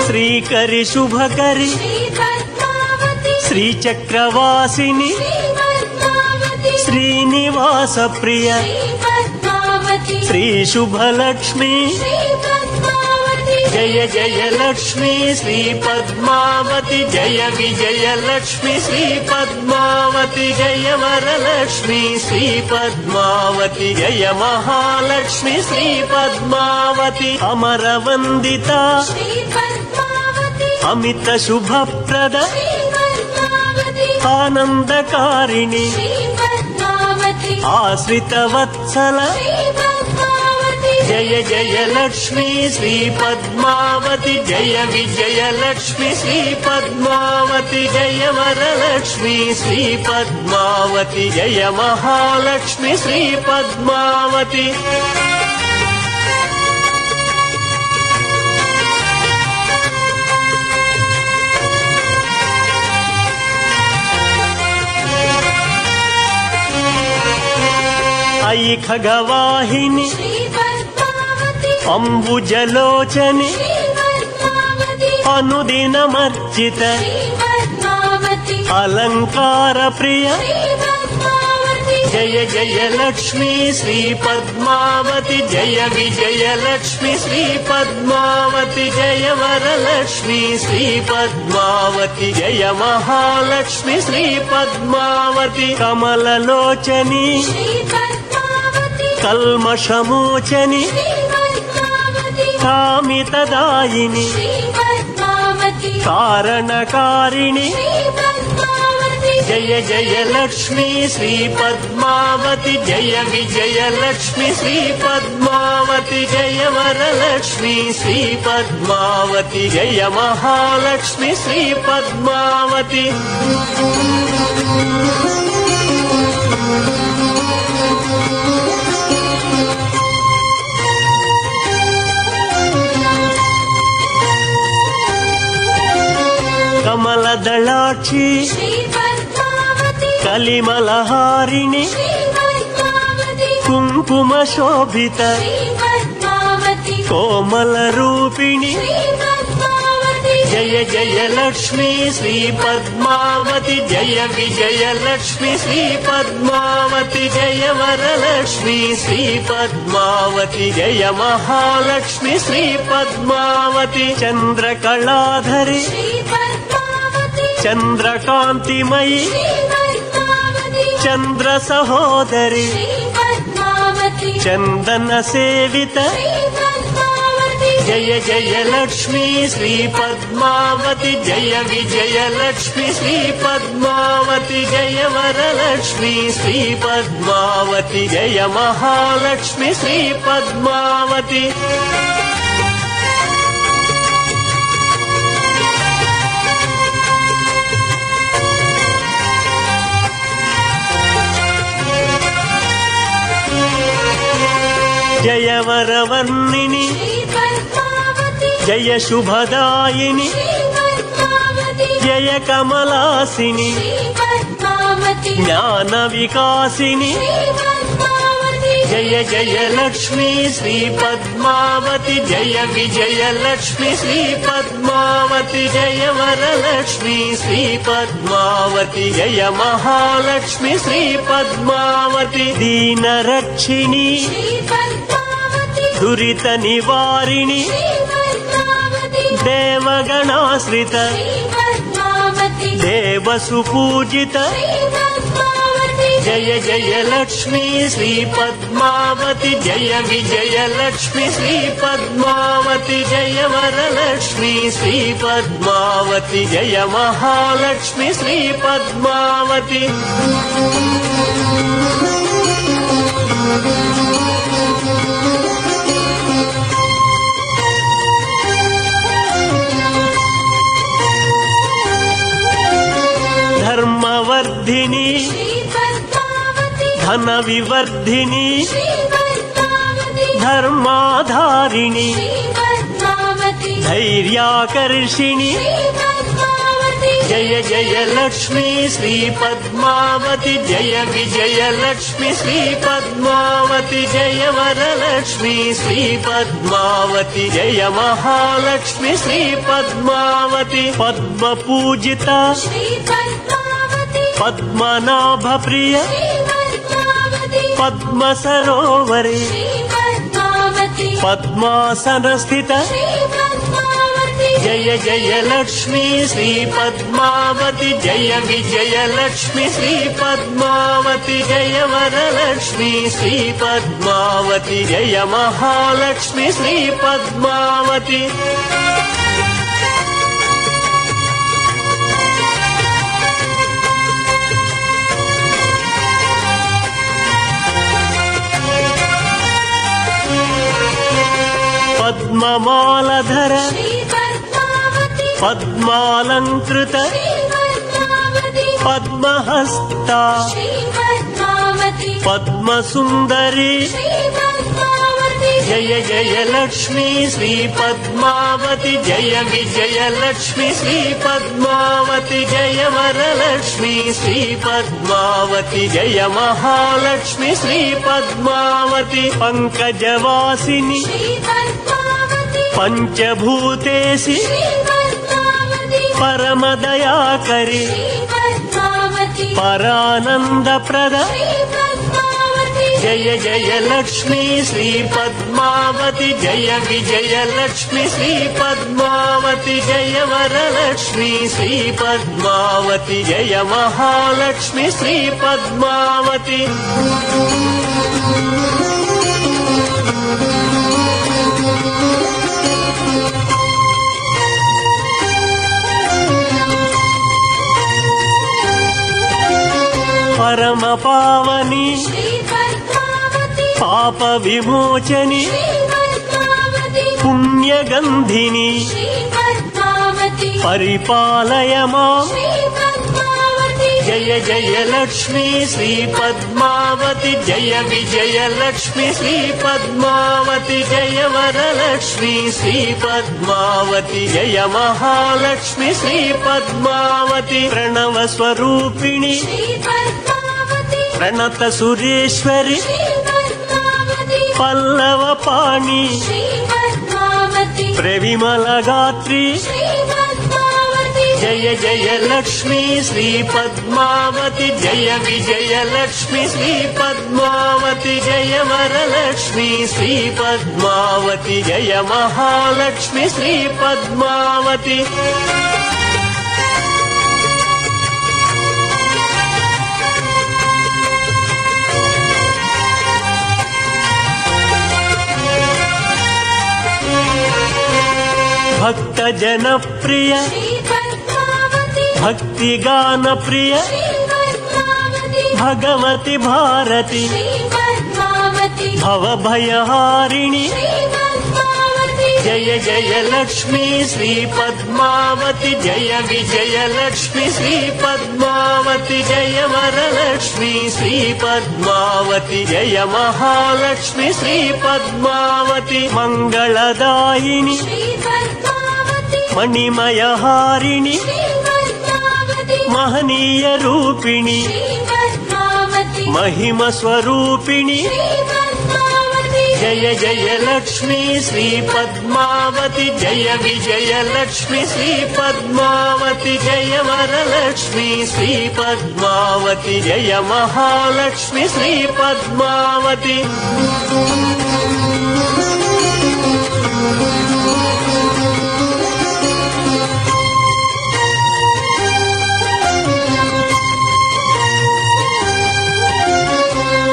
శ్రీకరి శుభకరి శ్రీచక్రవాసిని శ్రీనివాస ప్రియ శ్రీ శుభలక్ష్మి జయ జయ లక్ష్మి శ్రీ పద్మావతి జయ విజయ లక్ష్మి శ్రీ పద్మావతి జయ వరలక్ష్మి శ్రీ పద్మావతి జయ మహాలక్ష్మి శ్రీ పద్మావతి అమరవందిత అమిత శుభప్రద ఆనందకారిణి ఆశ్రిత వత్సల జయ జయ లక్ష్మి శ్రీ పద్మావతి జయ విజయ లక్ష్మి శ్రీ పద్మావతి జయ వరలక్ష్మి శ్రీ పద్మావతి జయ మహాలక్ష్మి శ్రీ పద్మావతి ఐ ఖగవాహిని అంబుజలోచని అనుదినమర్చిత అలంకార ప్రియ జయ జయ లక్ష్మి శ్రీ పద్మావతి జయ విజయ లక్ష్మి శ్రీ పద్మావతి జయ వరలక్ష్మి శ్రీ పద్మావతి జయ మహాలక్ష్మి శ్రీ పద్మావతి కమలలోచని కల్మషమోచని కామితదాయిని కారణకారిణి జయ జయ లక్ష్మి శ్రీ పద్మావతి జయ విజయ లక్ష్మి శ్రీ పద్మావతి జయ వరలక్ష్మి శ్రీ పద్మావతి జయ మహాలక్ష్మి శ్రీ పద్మావతి కమలదళాక్షి కలిమలహారిణి కుంకుమ శోభిత కోమల రూపిణి జయ జయ లక్ష్మి శ్రీ పద్మావతి జయ విజయ లక్ష్మి శ్రీ పద్మావతి జయ వరలక్ష్మి శ్రీ పద్మావతి జయ మహాలక్ష్మి శ్రీ పద్మావతి చంద్రకళాధరి చంద్రకాంతిమయి చంద్ర సహోదరి చందన సేవిత జయ జయ లక్ష్మి శ్రీ పద్మావతి జయ విజయ లక్ష్మి శ్రీ పద్మావతి జయ వరలక్ష్మి శ్రీ పద్మావతి జయ మహాలక్ష్మి శ్రీ పద్మావతి జయ వరవర్ణిని జయ శుభదాయిని జయ కమలాసిని జ్ఞాన వికాసిని జయ జయ లక్ష్మి శ్రీ పద్మావతి జయ విజయ లక్ష్మి శ్రీ పద్మావతి జయ వరలక్ష్మి శ్రీ పద్మావతి జయ మహాలక్ష్మి శ్రీ పద్మావతి దీనరక్షిణి దురిత నివారిణి దేవగణాశ్రిత దేవసుపూజిత జయ జయ లక్ష్మి శ్రీ పద్మావతి జయ విజయ లక్ష్మి శ్రీ పద్మావతి జయ వరలక్ష్మి శ్రీ పద్మావతి జయ మహాలక్ష్మి శ్రీ పద్మావతి ధర్మవర్ధిని ధన వివర్ధిని ధర్మాధారిణి ధైర్యాకర్షిణి జయ జయ లక్ష్మీ శ్రీ పద్మావతి జయ విజయ లక్ష్మి శ్రీ పద్మావతి జయ వరలక్ష్మి శ్రీ పద్మావతి జయ మహాలక్ష్మి శ్రీ పద్మావతి పద్మ పూజిత శ్రీ పద్మావతి పద్మనాభ ప్రియ శ్రీ పద్మావతి పద్మ సరోవరి శ్రీ పద్మావతి పద్మాసన స్థిత శ్రీ పద్మావతి జయ జయ లక్ష్మీ శ్రీ పద్మావతి జయ విజయ లక్ష్మి శ్రీ పద్మావతి జయ వరలక్ష్మి శ్రీ పద్మావతి జయ మహాలక్ష్మి శ్రీ పద్మావతి పద్మమాలధర శ్రీ పద్మావతి పద్మాలంకృత శ్రీ పద్మావతి పద్మహస్త శ్రీ పద్మావతి పద్మసుందరి శ్రీ పద్మావతి జయ జయ లక్ష్మీ శ్రీ పద్మావతి జయ విజయ లక్ష్మి శ్రీ పద్మావతి జయ వరలక్ష్మి శ్రీ పద్మావతి జయ మహాలక్ష్మి శ్రీ పద్మావతి పంకజవాసిని శ్రీ పద్మావతి పంచభూతేసి శ్రీ పద్మావతి పరమదయాకరి శ్రీ పద్మావతి పరానందప్రద శ్రీ పద్మావతి జయ జయ లక్ష్మీ శ్రీ పద్మావతి జయ విజయ లక్ష్మి శ్రీ పద్మావతి జయ వరలక్ష్మి శ్రీ పద్మావతి జయ మహాలక్ష్మి శ్రీ పద్మావతి పరమ పావని శ్రీ పద్మావతి పాప విమోచని శ్రీ పద్మావతి పుణ్యగంధిని శ్రీ పద్మావతి పరిపాలయ మాం శ్రీ పద్మావతి జయ జయ లక్ష్మీ శ్రీ పద్మావతి జయ విజయ లక్ష్మి శ్రీ పద్మావతి జయ వరలక్ష్మి శ్రీ పద్మావతి జయ మహాలక్ష్మి శ్రీ పద్మావతి ప్రణవ స్వరూపిణి శ్రీ పద్మావతి ప్రణత సురేశ్వరి శ్రీ పద్మావతి పల్లవ పాణి శ్రీ పద్మావతి ప్రవిమల గాత్రి శ్రీ పద్మావతి జయ జయ లక్ష్మీ శ్రీ పద్మావతి జయ విజయ లక్ష్మి శ్రీ పద్మావతి జయ వరలక్ష్మి శ్రీ పద్మావతి జయ మహాలక్ష్మి శ్రీ పద్మావతి భక్త జనప్రియ శ్రీ పద్మావతి భక్తిగాన ప్రియ శ్రీ పద్మావతి భగవతి భారతి శ్రీ పద్మావతి భవభయహారిణి శ్రీ పద్మావతి జయ జయ లక్ష్మీ శ్రీ పద్మావతి జయ విజయ లక్ష్మి శ్రీ పద్మావతి జయ వరలక్ష్మి శ్రీ పద్మావతి జయ మహాలక్ష్మి శ్రీ పద్మావతి మంగళదాయిని శ్రీ పద్మావతి మణిమయహారిణి శ్రీ పద్మావతి మహనీయ రూపిణి శ్రీ పద్మావతి మహిమ స్వరూపిణి శ్రీ పద్మావతి జయ జయ లక్ష్మీ శ్రీ పద్మావతి జయ విజయ లక్ష్మి శ్రీ పద్మావతి జయ వరలక్ష్మి శ్రీ పద్మావతి జయ మహాలక్ష్మి శ్రీ పద్మావతి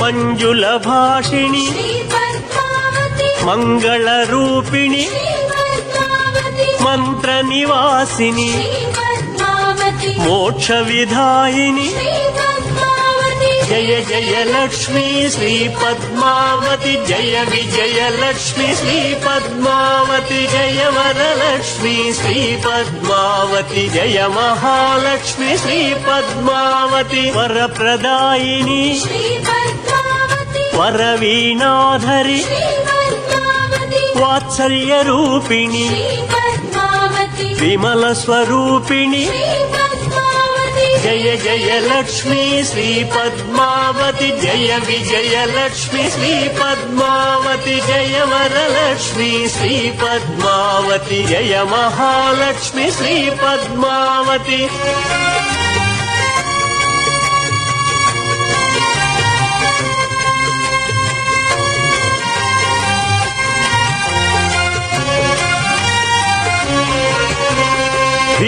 మంజుల భాషిణి శ్రీ పద్మావతి మంగళ రూపిణి శ్రీ పద్మావతి మంత్ర నివాసిని శ్రీ పద్మావతి మోక్ష విధాయిని శ్రీ పద్మావతి జయ జయ లక్ష్మీ శ్రీ పద్మావతి జయ విజయ లక్ష్మి శ్రీ పద్మావతి జయ వరలక్ష్మి శ్రీ పద్మావతి జయ మహాలక్ష్మి శ్రీ పద్మావతి వరప్రదాయిని శ్రీ పద్మావతి వరవీణాధరి శ్రీ పద్మావతి వాత్సల్య రూపిణి శ్రీ పద్మావతి విమల స్వరూపిణి శ్రీ పద్మావతి జయ జయ లక్ష్మీ శ్రీ పద్మావతి జయ విజయ లక్ష్మి శ్రీ పద్మావతి జయ వరలక్ష్మి శ్రీ పద్మావతి జయ మహాలక్ష్మి శ్రీ పద్మావతి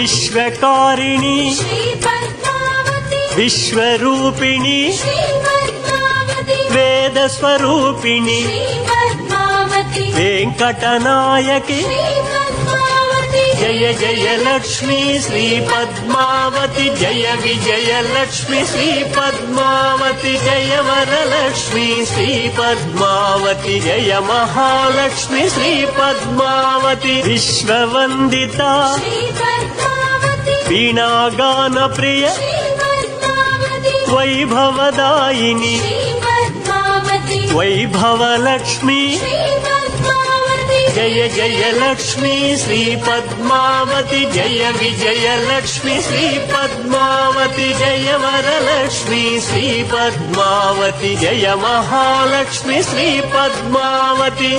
విశ్వకారిణి శ్రీ పద్మావతి విశ్వరూపిణి శ్రీ పద్మావతి వేద స్వరూపిణి శ్రీ పద్మావతి వెంకటనాయకి శ్రీ పద్మావతి జయ జయ లక్ష్మీ శ్రీ పద్మావతి జయ విజయ లక్ష్మి శ్రీ పద్మావతి జయ వరలక్ష్మి శ్రీ పద్మావతి జయ మహాలక్ష్మి శ్రీ పద్మావతి విశ్వవందిత శ్రీ పద్మావతి వీణాగాన ప్రియ శ్రీ పద్మావతి వైభవదాయిని శ్రీ పద్మావతి వైభవలక్ష్మి శ్రీ పద్మావతి జయ జయ లక్ష్మీ శ్రీ పద్మావతి జయ విజయ లక్ష్మి శ్రీ పద్మావతి జయ వరలక్ష్మి శ్రీ పద్మావతి జయ మహాలక్ష్మి శ్రీ పద్మావతి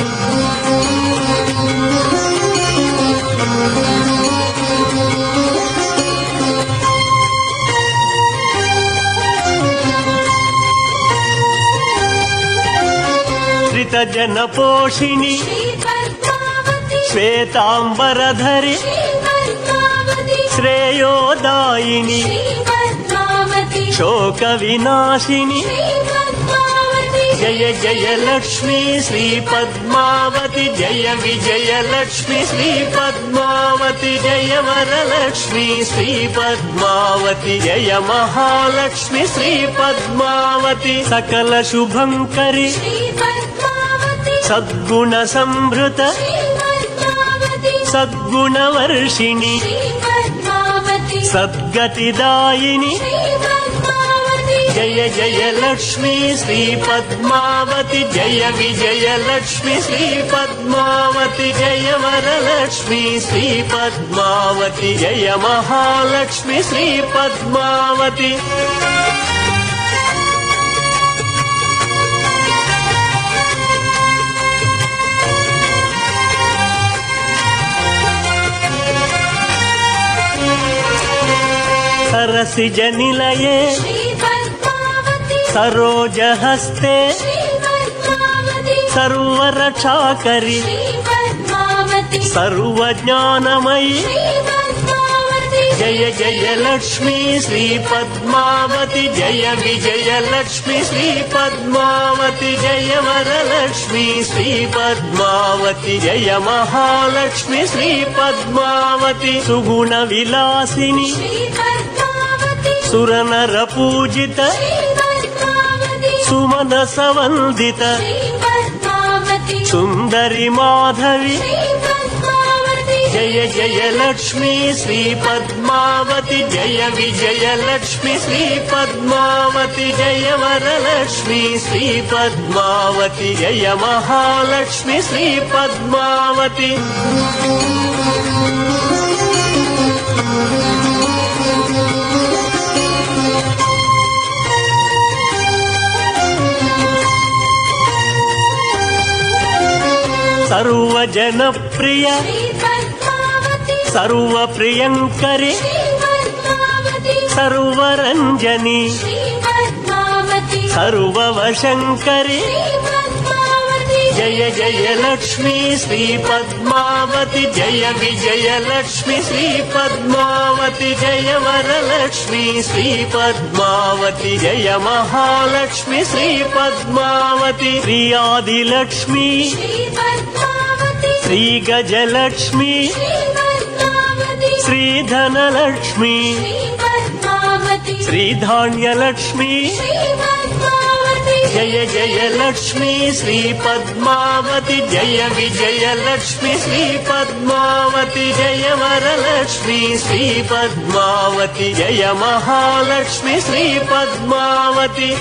శ్రితజన పోషిణి శ్రీ పద్మావతి శ్వేతాంబరధరి శ్రీ పద్మావతి శ్రేయోదాయిని శ్రీ పద్మావతి శోక వినాశిని శ్రీ పద్మావతి జయ జయ లక్ష్మీ శ్రీ పద్మావతి జయ విజయ లక్ష్మి శ్రీ పద్మావతి జయ వరలక్ష్మి శ్రీ పద్మావతి జయ మహాలక్ష్మి శ్రీ పద్మావతి సకల శుభంకరి శ్రీ పద్మావతి సద్గుణ సంభృత శ్రీ పద్మావతి సద్గుణవర్షిణి శ్రీ పద్మావతి సద్గతిదాయిని శ్రీ పద్మావతి జయ జయ లక్ష్మీ శ్రీ పద్మావతి జయ విజయ లక్ష్మి శ్రీ పద్మావతి జయ వరలక్ష్మి శ్రీ పద్మావతి జయ మహాలక్ష్మి శ్రీ పద్మావతి సరసిజ నిలయే శ్రీ పద్మావతి సరోజహస్తే శ్రీ పద్మావతి సర్వరక్షాకరి శ్రీ పద్మావతి సర్వజ్ఞానమయి శ్రీ పద్మావతి జయ జయ లక్ష్మీ శ్రీ పద్మావతి జయ విజయ లక్ష్మి శ్రీ పద్మావతి జయ వరలక్ష్మి శ్రీ పద్మావతి జయ మహాలక్ష్మి శ్రీ పద్మావతి సుగుణ విలాసిని శ్రీ పద్మావతి సురనర పూజిత శ్రీ పద్మావతి సుమనస వందిత శ్రీ పద్మావతి సుందరి మాధవి శ్రీ పద్మావతి జయ జయ లక్ష్మీ శ్రీ పద్మావతి జయ విజయ లక్ష్మి శ్రీ పద్మావతి జయ వరలక్ష్మి శ్రీ పద్మావతి జయ మహాలక్ష్మి శ్రీ పద్మావతి సర్వజనప్రియ శ్రీ పద్మావతి సర్వప్రియంకరి శ్రీ పద్మావతి సర్వరంజని శ్రీ పద్మావతి సర్వవశంకరి శ్రీ పద్మావతి జయ జయ లక్ష్మీ శ్రీ పద్మావతి జయ విజయ లక్ష్మి శ్రీ పద్మావతి జయ వరలక్ష్మి శ్రీ పద్మావతి జయ మహాలక్ష్మి శ్రీ పద్మావతి శ్రీ ఆదిలక్ష్మి శ్రీ పద్మావతి శ్రీ గజలక్ష్మి శ్రీ పద్మావతి శ్రీ ధనలక్ష్మి శ్రీ పద్మావతి శ్రీ ధాన్యలక్ష్మి శ్రీ పద్మావతి జయ జయ లక్ష్మీ శ్రీ పద్మావతి జయ విజయ లక్ష్మి శ్రీ పద్మావతి జయ వరలక్ష్మి శ్రీ పద్మావతి జయ మహాలక్ష్మి శ్రీ పద్మావతి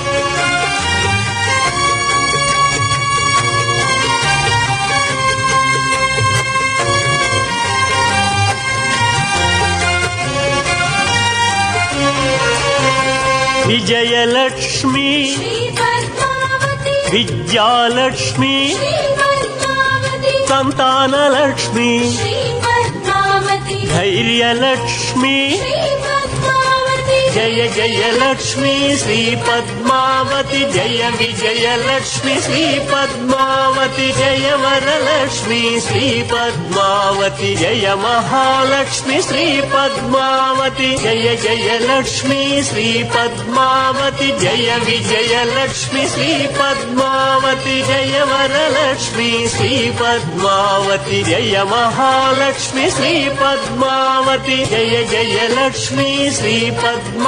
విజయలక్ష్మి శ్రీ పద్మావతి విద్యాలక్ష్మి శ్రీ పద్మావతి సంతానలక్ష్మి శ్రీ పద్మావతి ధైర్యలక్ష్మి శ్రీ పద్మావతి జయ జయలక్ష్మి శ్రీ పద్మావతి జయ విజయలక్ష్మి శ్రీ పద్మావతి జయ వరలక్ష్మి శ్రీ పద్మావతి జయ మహాలక్ష్మి శ్రీ పద్మావతి జయ జయలక్ష్మి శ్రీ పద్మావతి జయ విజయలక్ష్మి శ్రీ పద్మావతి జయ వరలక్ష్మి శ్రీ పద్మావతి జయ మహాలక్ష్మి శ్రీ పద్మావతి జయ జయలక్ష్మి శ్రీ పద్మావతి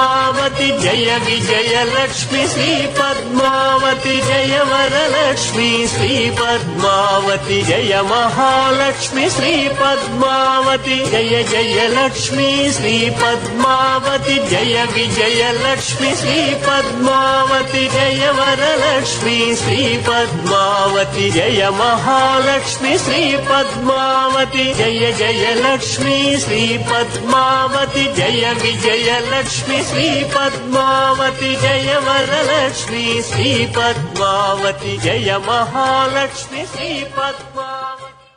జయ విజయలక్ష్మి శ్రీ పద్మావతి జయ వరలక్ష్మి శ్రీ పద్మావతి జయ మహాలక్ష్మి శ్రీ పద్మావతి జయ జయలక్ష్మి శ్రీ పద్మావతి జయ విజయలక్ష్మి శ్రీ పద్మావతి జయ వరలక్ష్మి శ్రీ పద్మావతి జయ మహాలక్ష్మి శ్రీ పద్మావతి జయ జయలక్ష్మి శ్రీ పద్మావతి జయ విజయలక్ష్మి శ్రీ పద్మావతి జయ వరలక్ష్మి శ్రీ పద్మావతి జయ మహాలక్ష్మి శ్రీ పద్మావతి